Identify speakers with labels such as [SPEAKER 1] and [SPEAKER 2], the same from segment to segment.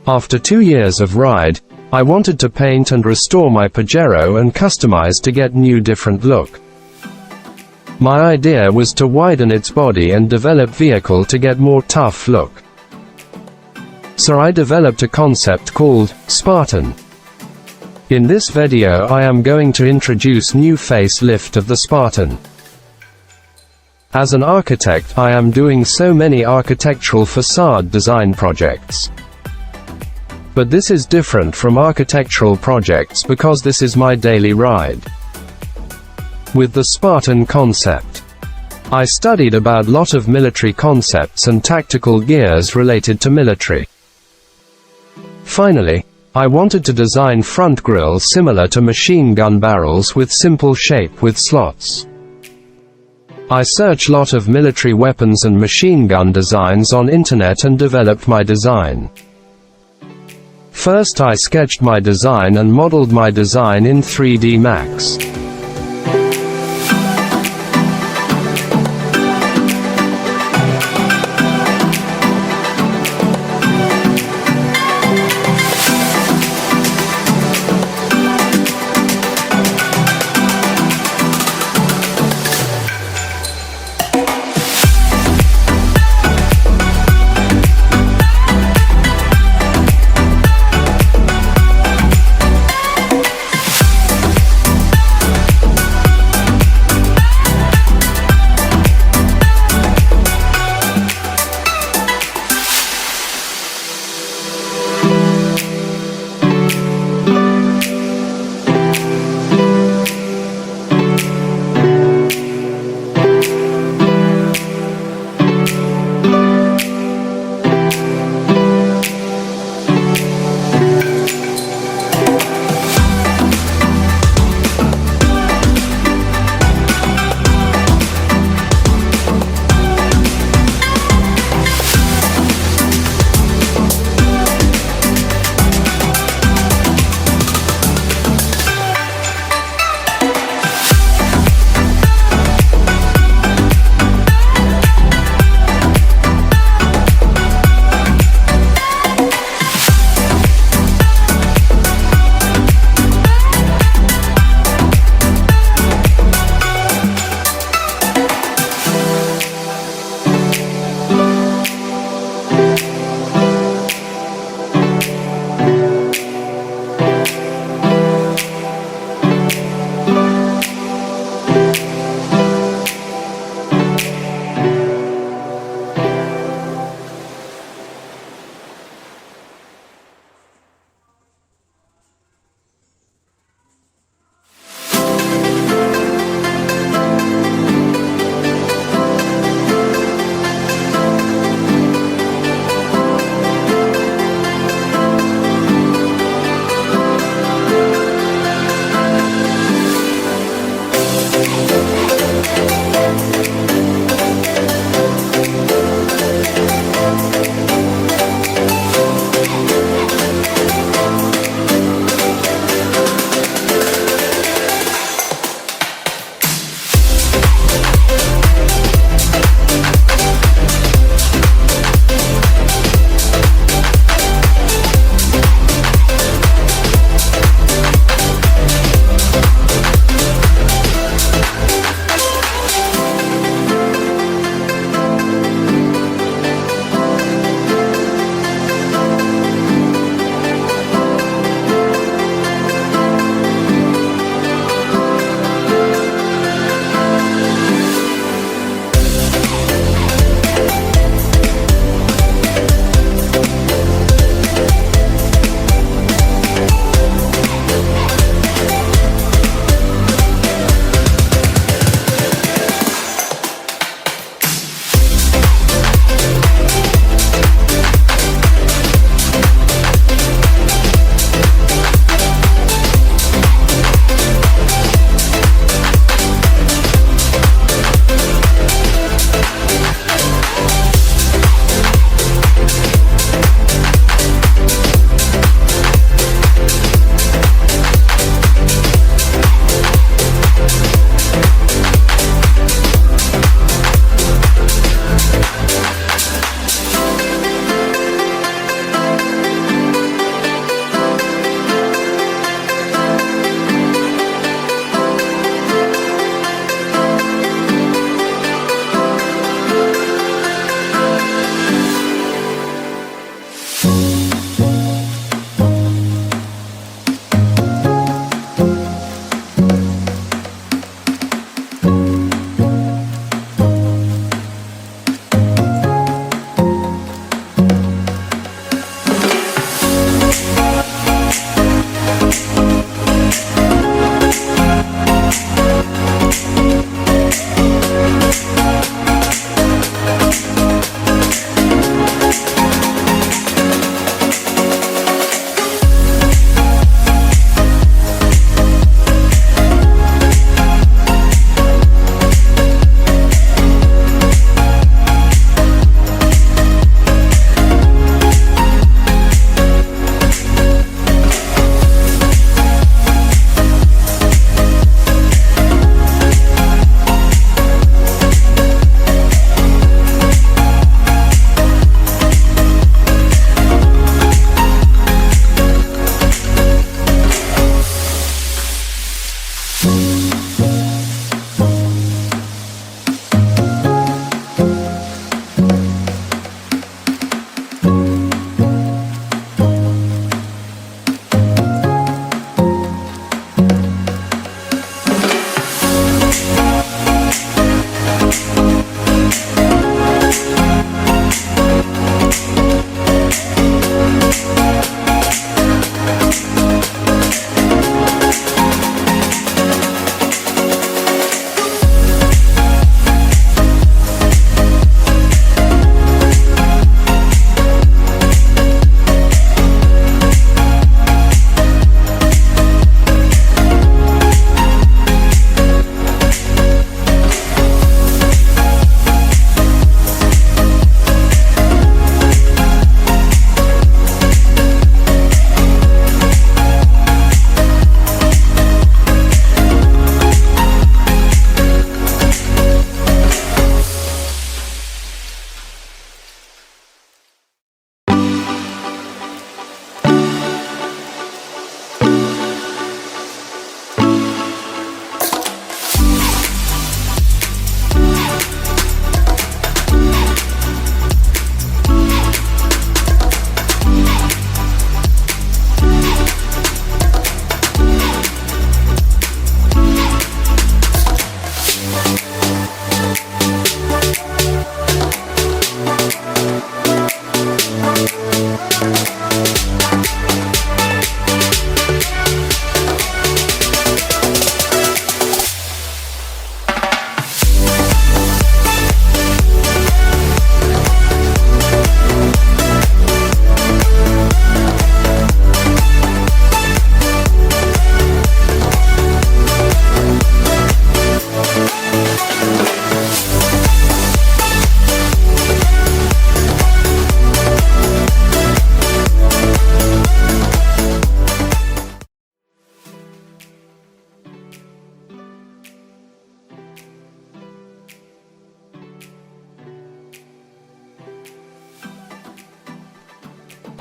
[SPEAKER 1] After 2 years of ride, I wanted to paint and restore my Pajero and customize to get new different look. My idea was to widen its body and develop vehicle to get more tough look. So I developed a concept called Spartan. In this video I am going to introduce new facelift of the Spartan. As an architect, I am doing so many architectural facade design projects. But this is different from architectural projects because this is my daily ride. With the Spartan concept, I studied about lot of military concepts and tactical gears related to military. Finally, I wanted to design front grille similar to machine gun barrels with simple shape with slots. I searched lot of military weapons and machine gun designs on internet and developed my design. First I sketched my design and modeled my design in 3D Max.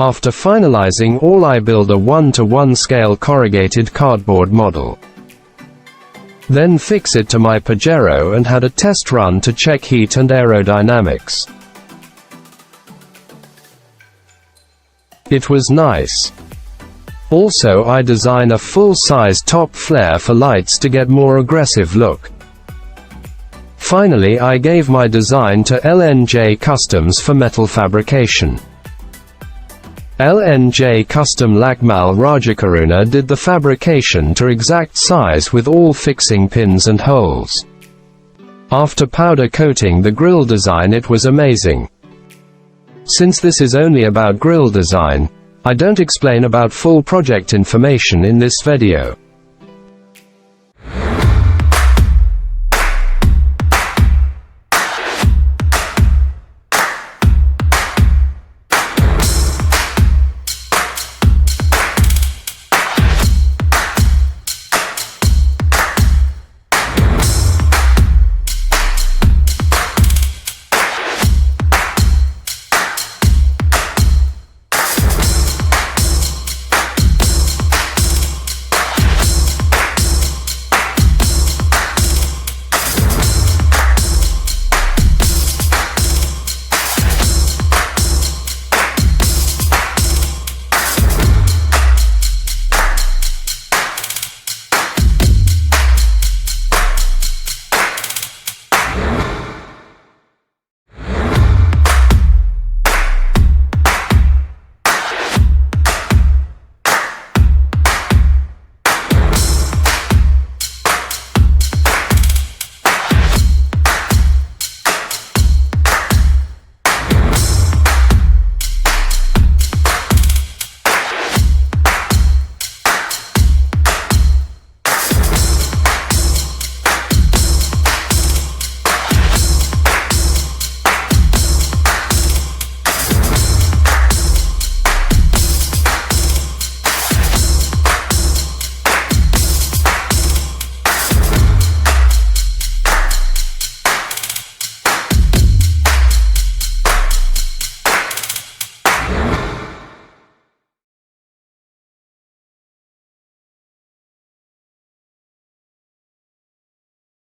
[SPEAKER 1] After finalizing all, I build a 1:1 scale corrugated cardboard model. Then fix it to my Pajero and had a test run to check heat and aerodynamics. It was nice. Also, I design a full-size top flare for lights to get more aggressive look. Finally, I gave my design to LNJ Customs for metal fabrication. LNJ Custom Lakmal Rajakaruna did the fabrication to exact size with all fixing pins and holes. After powder coating the grill design, it was amazing. Since this is only about grill design, I don't explain about full project information in this video.